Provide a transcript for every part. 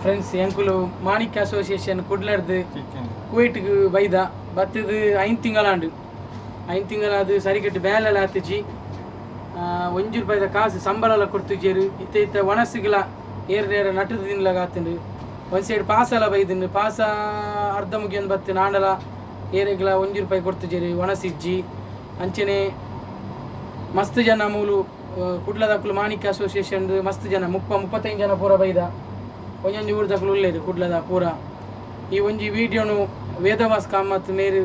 Friends ಎಂಕುಲು ಮಾಣಿಕ್ಯ association ಕುಡ್ಲರ್ದು ಕುವೈಟ್ಗೆ ಬೈದ ಬತ್ತದು 5 ತಿಂಗಳಾಂಡು 5 ತಿಂಗಳಾದು ಸರಿಕಟ್ಟು ಬೇಲೆಲ್ಲ ಹತ್ತಿಜಿ ₹1 ಕಾಸು ಸಂಬಳ ಕೊಡ್ತಿಜೇರು ಇತ್ತ ಒಣಸಿಗಿಲ್ಲ ಏರ್ ನಟದ ದಿನಲಾಗ ಆತಂಡು ಒಂದು ಸೈಡ್ ಪಾಸೆಲ್ಲ ಬೈದನು ಪಾಸ ಅರ್ಧ ಮುಗಿಯೊಂದು ಬತ್ತು ನಾಂಡಲ ಏರೆಗ್ಲ ₹1 ಕೊಡ್ತಿಜೇರಿ ಒಣಸಿಜ್ಜಿ ಅಂಚನೆ ಮಸ್ತ್ ಜನ ಮೂಲು ಕುಡ್ಲದಕ್ಕಲು ಮಾಣಿಕ್ಯ ಅಸೋಸಿಯೇಷನ್ ಮಸ್ತ್ ಜನ 35 ಜನ ಪೂರ ಬೈದ ಒಂಜೊಂಜಿ ಊರ್ದಕ್ಕಲು ಉಳ್ಳೇರು ಕುಡ್ಲದ ಪೂರ ಈ ಒಂಜಿ ವಿಡಿಯೋನು ವೇದವಾಸ್ ಕಾಮತ್ ಮೇರು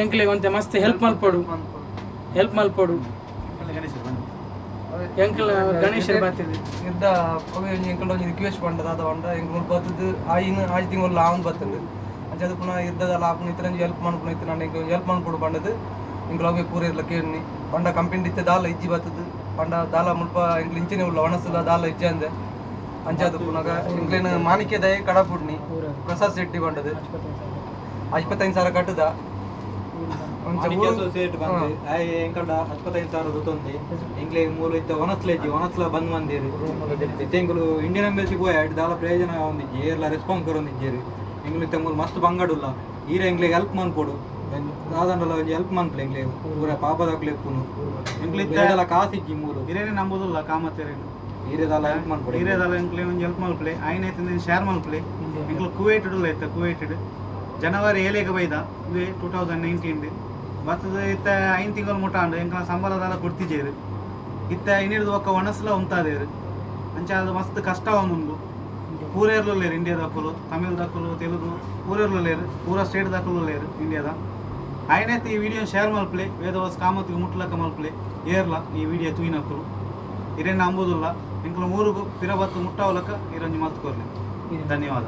ಎಂಕ್ಲೆ ಒಂತೆ ಮಸ್ತ್ ಹೆಲ್ಪ್ ಮಲ್ಪಡು ಎಂಕಲ್ ಗಣೇಶ ಬಾತಿದೆ ಇದ್ದ ಅವೆ ಎಂಕಲ್ ಒಂಜಿ ರಿಕ್ವೆಸ್ಟ್ ಪಂಡದ ಅದ ಪಂಡ ಎಂಕಲ್ ಬತ್ತದು ಆಯಿ ತಿಂಗಳು ಆವನ್ ಬತ್ತಂದು ಅಂಚೆ ಪುನಃ ಇದ್ದದಲ್ಲ ಆಪುನ ಇತ್ತರಂಜಿ ಹೆಲ್ಪ್ ಮನ್ಪುನ ಇತ್ತು ನಾನು ಎಂಕಲ್ ಹೆಲ್ಪ್ ಮನ್ಪುಡು ಪಂಡದು ಎಂಕಲ್ ಅವೆ ಪೂರ ಇರ್ಲ ಕೇಳ್ನಿ ಪಂಡ ಕಂಪೆನಿ ಇತ್ತೆ ದಾಲ ಇಜ್ಜಿ ಬತ್ತದು ಪಂಡ ದಾಲ ಮುಲ್ಪ ಎಂಕಲ್ ಇಂಚಿನ ಉಳ್ಳ ಒಣಸದ ದಾಲ ಇಜ್ಜಿ ಅಂದೆ ಅಂಚಾದ ಪುನಗ ಎಂಕ್ಲೇನು ಮಾಣಿಕ್ಯ ದಯ ಕಡಪುಡ್ನಿ ಪ್ರಸಾದ್ ಶೆಟ್ಟಿ ಪಂಡದು 55,000 ಕಟ್ಟದ ಅಸೋಸಿಯೇಟ್ ಬಂದು ಎಂಕಂಡ 75,000 ರುತೊಂದಿ ಎಂಕ್ಲೆ ಮೂಲ ಇತ್ತ ಒನಸ್ಲ ಬಂದ್ ಮಂದಿರು ಎಂಕುಲು ಇಂಡಿಯನ್ ಎಂಬಸಿ ಪೋಯ ದಾಲ ಪ್ರಯೋಜನ ಒಂದಿಜ್ಜಿ ಏರ್ಲ ರೆಸ್ಪಾನ್ಸ್ ಕೊರೊಂದಿಜ್ಜೇರಿ ಎಂಕುಲು ಇತ್ತ ಮೂಲ ಮಸ್ತ್ ಬಂಗಡುಲ್ಲ ಈರ ಎಂಕ್ಲೆಗ್ ಹೆಲ್ಪ್ ಮನ್ಪೊಡು ದಾದಂಡಲ ಒಂಜಿ ಹೆಲ್ಪ್ ಮನ್ಪುಲೆ ಎಂಕ್ಲೆ ಪೂರ ಪಾಪದಕ್ಲೆ ಎಪ್ಪುನು ಎಂಕ್ಲೆ ಇತ್ತಲ್ಲ ಕಾಸಿಜ್ಜಿ ಮೂಲು ಇರೇನೆ ನಂಬುದುಲ್ಲ ಕಾಮತ್ತೇರೇನು ಈರೆದಾಲ ಹೆಲ್ಪ್ ಮನ್ಪೊಡು ಈರೆದಾಲ ಎಂಕ್ಲೆ ಒಂಜಿ ಹೆಲ್ಪ್ ಮಲ್ಪಲೆ ಆಯ್ನ ಐತೆ ಶೇರ್ ಮಲ್ಪಲೆ ಎಂಕ್ಲು ಕುವೈಟ್ ಇತ್ತ ಕುವೈಟ್ ಜನವರಿ 7 ಬೈದ 2019 ಬತ್ತದ ಇತ್ತ 5 ತಿಂಗಳು ಮುಟ್ಟಾಂಡು ಎಂಕಲ ಸಂಬಳದಾಲ ಕೊಡ್ತಿಜೇರು ಇತ್ತ ಇನ್ನಿಡ್ದು ಒಕ್ಕ ಒಣಸ್ಲ ಉಂತಾದೇರು ಅಂಚೆ ಅದು ಮಸ್ತ್ ಕಷ್ಟ ಅವನುಂಡು ಪೂರೇರ್ಲೇರು ಇಂಡಿಯಾದ ಹಾಕಲು ತಮಿಳ್ ದಕ್ಕಲು ತೆಲುಗು ಪೂರೇರ್ಲೇರು ಪೂರ ಸ್ಟೇಟ್ ದಕ್ಕಲೇರು ಇಂಡಿಯಾದ ಆಯ್ನೈತೆ ಈ ವಿಡಿಯೋ ಶೇರ್ ಮಲ್ಪಲೆ ವೇದವಾಸ್ ಕಾಮತ್ತಿಗೆ ಮುಟ್ಲಕ್ಕ ಮಲ್ಪಲೆ ಏರ್ಲ ಈ ವಿಡಿಯೋ ತೂಯಿನಕ್ಕಲು ಇರೇನು ಅಂಬುದಿಲ್ಲ ಎಂಕಲ ಮೂರುಗು ಪಿರಬತ್ತು ಮುಟ್ಟಾವಲಕ್ಕ ಇರಂಜಿ ಮಲ್ತ್ ಕೊರ್ಲಿ ಧನ್ಯವಾದ.